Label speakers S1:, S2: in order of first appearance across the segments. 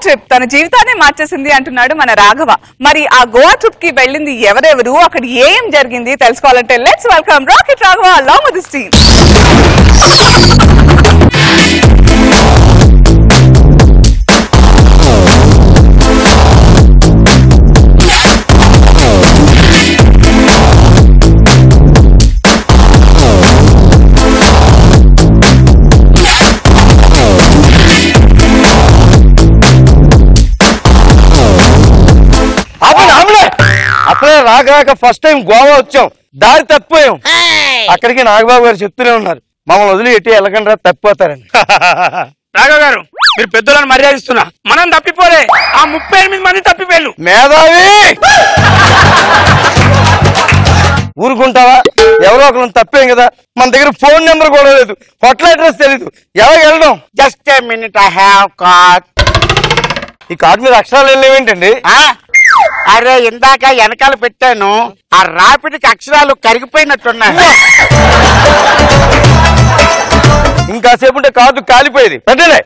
S1: Trip తన జీవితాన్ని మార్చేసింది అంటున్నాడు మన రాఘవ. మరి ఆ గోవా ట్రిప్ కి వెళ్ళింది ఎవరెవరు, అక్కడ ఏం జరిగింది తెలుసుకోవాలంటే let's welcome rocket Raghava along with his team.
S2: అప్పుడే రాక ఫస్ట్ టైం గోవా వచ్చాం, దారి తప్పిపోయాం. అక్కడికి నాగబాబు గారు చెప్తూనే ఉన్నారు, మమ్మల్ని వదిలి ఎట్టి వెళ్ళకుండా తప్పిపోతారని.
S3: రాఘవ గారు, మీరు పెద్దలను మర్యాదిస్తున్నా, మనం తప్పిపోలే, ఆ 38 మంది తప్పిపోయారు.
S2: మేధావి ఊరుకుంటావా? ఎవరో ఒకరిని తప్పేం కదా, మన దగ్గర ఫోన్ నెంబర్ కూడా లేదు, హోటల్ అడ్రస్ తెలీదు, ఎవరికి వెళ్ళడం?
S3: Just a minute, I have card.
S2: ఈ కార్డు మీద అక్షరాలు వెళ్ళేవేంటండి?
S3: అరే ఇందాక వెనకాల పెట్టాను, ఆ రాపిడికి అక్షరాలు కరిగిపోయినట్టున్నాయి.
S2: ఇంకాసేపు ఉంటే కార్డు కాలిపోయేది. పెట్టలే,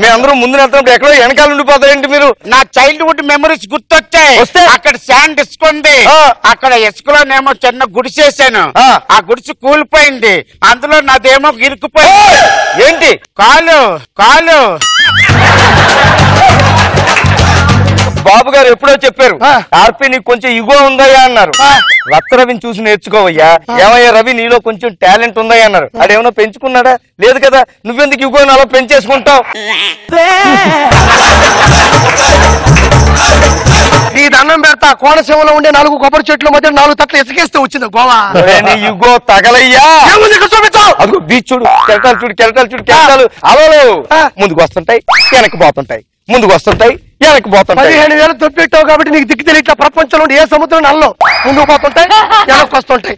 S2: మేమందరం ముందు వెళ్తున్నప్పుడు ఎక్కడో వెనకాల ఉండిపోతారేంటి మీరు?
S3: నా చైల్డ్హుడ్ మెమరీస్ గుర్తొచ్చాయి. అక్కడ శాండ్ ఇసుక ఉంది, అక్కడ ఇసుకలోనేమో చిన్న గుడిసేసాను, ఆ గుడిసి కూలిపోయింది, అందులో నాదేమో ఇరుక్కుపోయింది.
S2: ఏంటి?
S3: కాలు కాలు.
S2: బాబు గారు ఎప్పుడో చెప్పారు, ఆర్పి నీకు కొంచెం ఇగో ఉందయ్యా అన్నారు. రత్త రవిని చూసి నేర్చుకోవయ్యా. ఏమయ్యా రవి, నీలో కొంచెం టాలెంట్ ఉందయ్యా అన్నారు. అదేమన్నా పెంచుకున్నాడా? లేదు కదా. నువ్వెందుకు ఇగోని అలా పెంచేసుకుంటావు?
S4: నీ దండం పెడతా, కోనసీమలో ఉండే 4 కొబ్బరి చెట్ల మధ్య 4 తట్లు ఇసుకేస్తే వచ్చింది గోవా.
S2: ఇగో తగలయ్యా. అదిగో బీచ్ చూడు, కెరటాలు చూడు, కెరటాలు చూడు, కెరటాలు అలలు ముందుకు వస్తుంటాయి, వెనక్కి పోతుంటాయి, ముందుకు వస్తుంటాయి, వెనక్కి పోతుంటాయి.
S4: 15,000 తొప్పెట్టావు కాబట్టి నీకు దిక్కు తెలియట్లా. ప్రపంచంలో ఏ సముద్రం నల్లో ముందుకు పోతుంటాయి, వెనక్కి వస్తుంటాయి.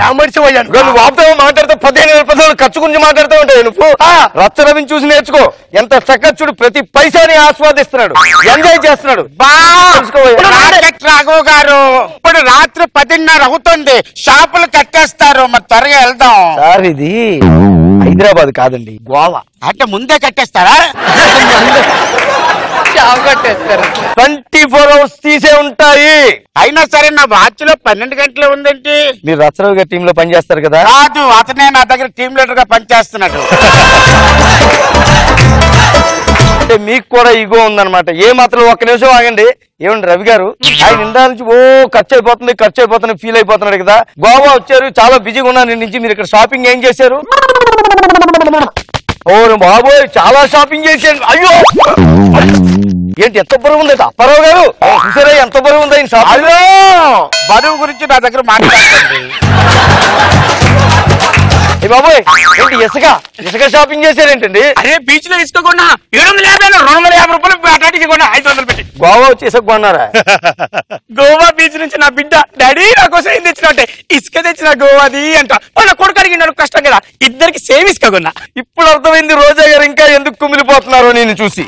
S2: నువ్వు వాపుతావు మాట్లాడుతావు, 15,000 ఖర్చు గురించి మాట్లాడుతూ ఉంటావు. నువ్వు రచ్చ రవిని చూసి నేర్చుకో. ఎంత చక్కగా చూడు, ప్రతి పైసాని ఆస్వాదిస్తున్నాడు, ఎంజాయ్ చేస్తున్నాడు.
S3: రాఘవ గారు, ఇప్పుడు రాత్రి 10:30 అవుతుంది, షాపులు కట్టేస్తారు, మరి త్వరగా వెళ్దాం.
S2: సార్ ఇది హైదరాబాద్ కాదండి, గోవా.
S3: అంటే ముందే కట్టేస్తారా?
S2: 24 hours తీసే ఉంటాయి.
S3: అయినా సరే నా వాచ్ లో 12 గంటలు ఉందేంటి?
S2: మీరు రచ్చరవి గారి టీమ్ లో పనిచేస్తారు కదా?
S3: కాదు, అతనే నా దగ్గర టీమ్ లీడర్ గా పనిచేస్తున్నాడు.
S2: అంటే మీకు కూడా ఇగో ఉందన్నమాట. ఏ మాత్రం ఒక్క నిమిషం ఆగండి. ఏమండి రవి గారు, ఆయన ఇందా నుంచి ఓ ఖర్చు అయిపోతుంది ఫీల్ అయిపోతున్నాడు కదా. గోవా వచ్చారు, చాలా బిజీగా ఉన్నారు నుంచి. మీరు ఇక్కడ షాపింగ్ ఏం చేశారు? ఓ బాబోయ్, చాలా షాపింగ్ చేశాను. అయ్యో ఏంటి, ఎంత బరువు ఉంది అప్పారావు గారు? చూసారా ఎంత బరువు ఉంది ఆయన షాపింగ్?
S3: బరువు గురించి నా దగ్గర మాట్లాడండి.
S2: బాబోయ్, ఏంటి ఇసుక షాపింగ్ చేశారేంటండి?
S3: అరే బీచ్ లో ఇసుక కొన్నా 750, 250 రూపాయలు అటాటికి కొన్నా 500 పెట్టి.
S2: గోవా వచ్చి ఇసుక కొన్నారా?
S3: గోవా బీచ్ నుంచి నా బిడ్డ, డాడీ నా కోసం ఏం తెచ్చినట్టే, ఇసుక తెచ్చిన గోవాది అంట. వాళ్ళ కొడుకు అడిగినాడు, కష్టం కదా, ఇద్దరికి సేమ్ ఇసుక కొన్నా.
S2: ఇప్పుడు అర్థమైంది రోజా గారు ఇంకా ఎందుకు కుమిలిపోతున్నారో నేను చూసి.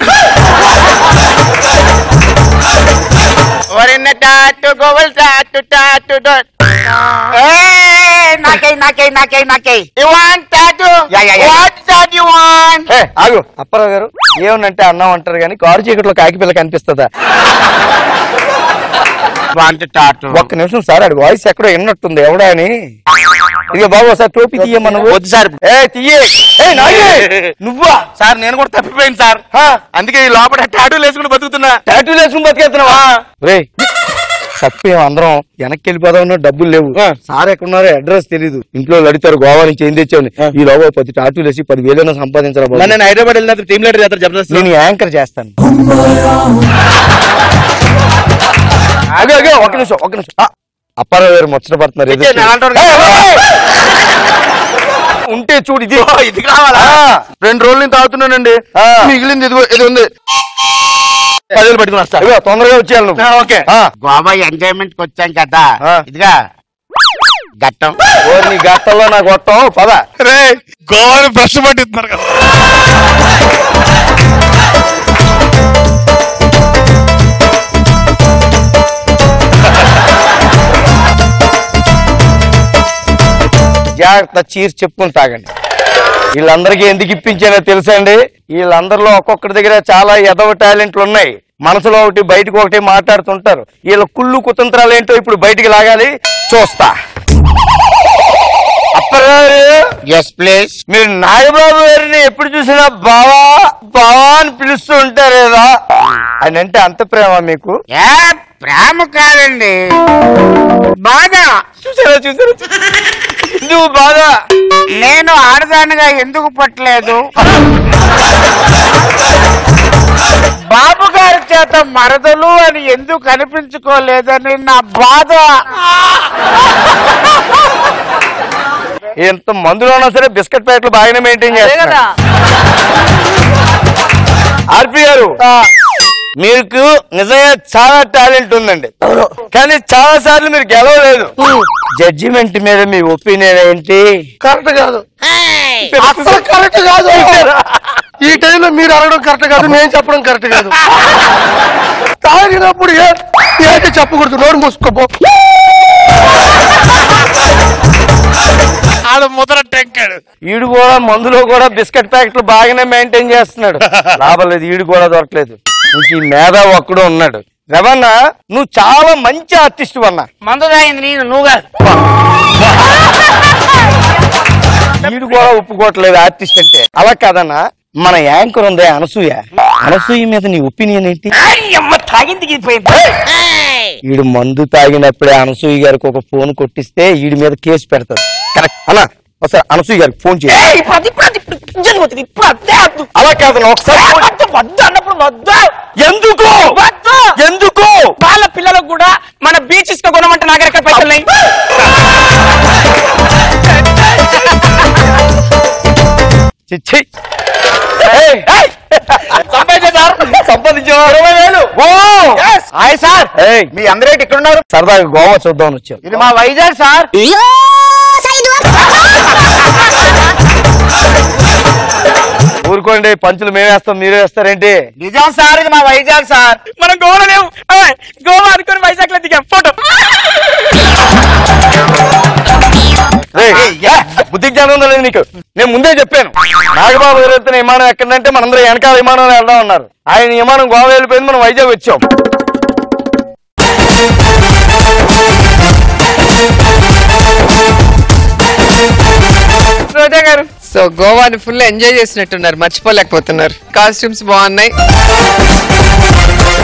S2: ఆగు అప్పారావు గారు, ఏమనంటే అన్నం అంటారు కానీ కారు చీకట్లో కాకి పిల్ల కనిపిస్తుందా? ఒక్క నిమిషం సార్, అది వాయిస్ ఎక్కడో విన్నట్టుంది ఎవడా అని. ఇక బాబు సార్ టోపీ తీయమన్నా. వద్దు సార్, నువ్వా
S3: సార్? నేను కూడా తప్పిపోయింది సార్, అందుకే ఈ లోపల టాటూలు వేసుకుని బతుకుతున్నా.
S2: టాటూలు వేసుకుని బతికేస్తున్నావా? రే తప్పేం, అందరం వెనక్కి వెళ్ళిపోదామన్నా, డబ్బులు లేవు. సార్ ఎక్కడున్నారో అడ్రస్ తెలీదు. ఇంట్లో అడుగుతారు గోవా నుంచి ఏం తెచ్చావు. ఈ లోపల 10 టాటూలు వేసి 10,000 సంపాదించాలి.
S3: నేను హైదరాబాద్ వెళ్ళిన టీమ్ లీడర్ చేస్తారు జబర్దస్త్.
S2: నేను యాంకర్ చేస్తాను. ఒక్క నిమిషం అప్పారావు గారు ముచ్చట పడుతున్నారు. ఉంటే చూడు, ఇది కావాలా? 2 రోజుల నుంచి తాగుతున్నానండి, మిగిలింది ఇది ఉంది. 10,000 పెట్టుకుని వస్తా, తొందరగా వచ్చేయాలి నువ్వు. ఓకే,
S3: గోవా ఎంజాయ్మెంట్ కి వచ్చాం కదా, ఇదిగా గట్టం.
S2: నీ గట్టంలో నాకు గొట్టం పద.
S3: రే గోవాని బ్రష్ పట్టిస్తున్నారు కదా.
S2: జాగ్రత్త, చీర్చి చెప్పుకుని తాగండి. వీళ్ళందరికీ ఎందుకు ఇప్పించానో తెలుసా అండి? వీళ్ళందరిలో ఒక్కొక్కరి దగ్గర చాలా ఎదవ టాలెంట్లు ఉన్నాయి. మనసులో ఒకటి బయటకు ఒకటి మాట్లాడుతుంటారు. వీళ్ళ కుళ్ళు కుతంత్రాలు ఏంటో ఇప్పుడు బయటికి లాగాలి, చూస్తా. అప్పగారు,
S3: ఎస్ ప్లీజ్.
S2: మీరు నాగబాబు గారిని ఎప్పుడు చూసినా బావా బావా అని పిలుస్తూ ఉంటారు కదా, అని అంటే అంత ప్రేమ మీకు?
S3: ప్రేమ కాదండి, బాధ.
S2: చూసారా నువ్వు బాధ.
S3: నేను ఆడదానిగా ఎందుకు పట్టలేదు, బాబు గారి చేత మరదలు అని ఎందుకు అనిపించుకోలేదని నా బాధ.
S2: ఎంత మందులో ఉన్నా సరే బిస్కెట్ ప్యాకెట్లు బాగానే మెయింటైన్ చేస్తారు. ఆర్పి గారు, మీకు నిజంగా చాలా టాలెంట్ ఉందండి, కానీ చాలా సార్లు మీరు గెలవలేదు. జడ్జిమెంట్ మీద మీ ఒపీనియన్ ఏంటి?
S4: కరెక్ట్ కాదు, అసలు కరెక్ట్ కాదు. ఈ టైంలో మీరు అడగడం కరెక్ట్ కాదు, నేను చెప్పడం కరెక్ట్ కాదు. తాగినప్పుడు ఏంటి చెప్పకూడదు, నోరు మూసుకోపో.
S3: ముద్ర టెంకాడు.
S2: ఈడు కూడా మందులో కూడా బిస్కెట్ ప్యాకెట్లు బాగానే మెయింటైన్ చేస్తున్నాడు. లాభం లేదు, ఈడు కూడా దొరకలేదు. ఇంక ఈ మేధావి ఒక్కడు ఉన్నాడు. రవణ, నువ్వు చాలా మంచి ఆర్టిస్ట్ అన్నా.
S3: మందు తాగింది నేను, నువ్వు కాదు.
S2: ఈడు కూడా ఒప్పుకోవట్లేదు ఆర్టిస్ట్ అంటే. అలా కాదన్నా, మన యాంకర్ ఉంది అనసూయ, అనసూయ మీద నీ ఒపీనియన్ ఏంటి? ఈడు మందు తాగినప్పుడే అనసూయ గారికి ఒక ఫోన్ కొట్టిస్తే ఈడి మీద కేసు పెడతాడు. కరెక్ట్ అన్నా, ఒకసారి అనసూయ గారికి ఫోన్ చేయాలి. అలా కాదన్నా, ఒకసారి ఎందుకు ఎందుకు
S5: వాళ్ళ పిల్లలకు కూడా మన బీచ్ ఇసుక కొనమంటే నా దగ్గర పైసలు ఉన్నాయి.
S2: మీ అందరూ ఇక్కడ ఉన్నారు. సరదాగా గోవా చూద్దామని వచ్చాం.
S3: ఇది మా వైజాగ్ సార్.
S2: ఊరుకోండి, పంచులు మేము వేస్తాం, మీరే వేస్తారేంటి?
S3: నిజాం సార్, ఇది మా వైజాగ్ సార్.
S5: మనం గోవా లేవు, గోవా అనుకుని వైజాగ్ లో దిగాం ఫోటో.
S2: బుద్ధి జ్ఞానం ఉందా లేదు నీకు? నేను ముందే చెప్పాను, నాగబాబు గారు వెళ్తున్న విమానం ఎక్కడంటే మనందరూ వెనకాల విమానంలో వెళ్దాం ఉన్నారు. ఆయన విమానం గోవా వెళ్ళిపోయింది, మనం వైజాగ్ వచ్చాం.
S6: రోజా గారు, సో గోవాని ఫుల్ ఎంజాయ్ చేసినట్టున్నారు, మర్చిపోలేకపోతున్నారు. కాస్ట్యూమ్స్ బాగున్నాయి.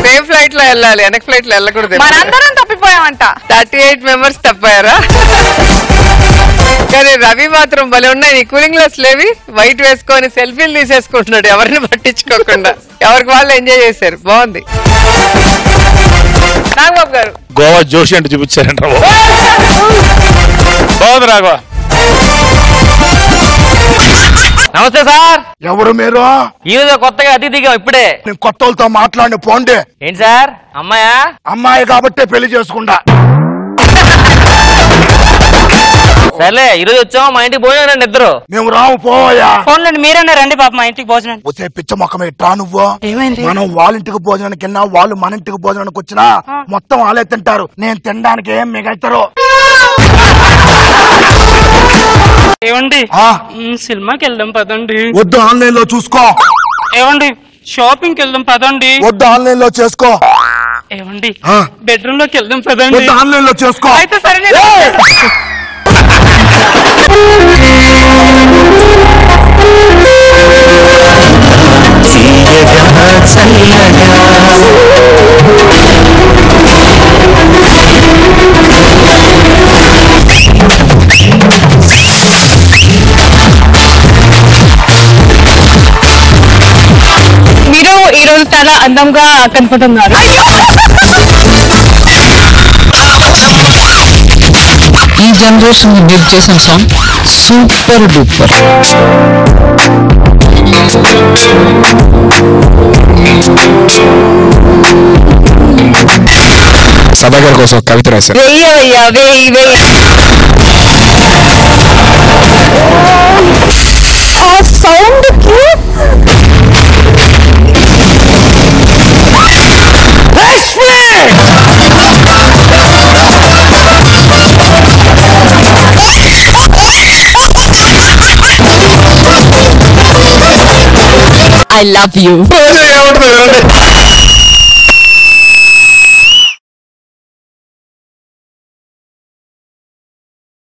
S6: సేమ్ ఫ్లైట్ లో వెళ్ళాలి, వెనక్ ఫ్లైట్ లో వెళ్ళకూడదు.
S1: మనందరం తప్పిపోయామంట.
S6: 38 మెంబర్స్ తప్పారా? కానీ రవి మాత్రం భలే ఉన్నాయి. నీ కూలింగ్ గ్లాస్ లేవి, వైట్ వేసుకొని సెల్ఫీలు తీసేసుకుంటున్నాడు, ఎవరిని పట్టించుకోకుండా. ఎవరికి వాళ్ళు ఎంజాయ్ చేశారు, బాగుంది. నాగబాబు గారు,
S7: గోవా జోషి అంటే చూపించారంట. బాగుంది రాఘవ.
S2: నమస్తే సార్.
S8: ఎవరు మీరు?
S2: ఈరోజు కొత్తగా అతిథిగా ఇప్పుడే.
S8: నేను కొత్త వాళ్ళతో మాట్లాడిన పోండి.
S2: ఏంటి సార్, అమ్మాయా?
S8: అమ్మాయి కాబట్టే పెళ్లి చేసుకుంటా.
S2: సర్లే, ఈరోజు వచ్చాము, మా ఇంటికి భోజనం రండి ఇద్దరు.
S8: మేము రాము, పోవయ్యా.
S5: ఫోన్లండి, మీరన్నా రండి పాప మా ఇంటికి భోజనం.
S8: వచ్చే పిచ్చ మొక్కమే ట్రా నువ్వు.
S5: ఏమైంది?
S8: మనం వాళ్ళ ఇంటికి భోజనానికి వెళ్ళినా, వాళ్ళు మన ఇంటికి భోజనానికి వచ్చినా మొత్తం వాళ్ళే తింటారు. నేను తినడానికి ఏం మిగతారు.
S5: ఏమండి, సినిమాకి వెళ్దాం పదండి.
S8: వద్దు, ఆన్లైన్ లో చూసుకో.
S5: ఏమండి, షాపింగ్ కి వెళ్దాం పదండి.
S8: వద్దు, ఆన్లైన్ లో చేసుకో.
S5: ఏమండి, బెడ్రూమ్ లోకి వెళ్దాం పదండి.
S8: వద్దు, ఆన్లైన్ లో చేసుకో.
S5: అయితే సరే.
S1: మీరు ఈ రోజు చాలా అందంగా కనపడుతున్నారు.
S9: ఈ జనరేషన్ బిల్డ్ చేసిన సాంగ్ సూపర్ డూపర్.
S7: సభా గారి కోసం కవిత రాశారు.
S1: ఆ సౌండ్ కి
S9: ఐ లవ్ యూ.
S7: ఏమంటుంది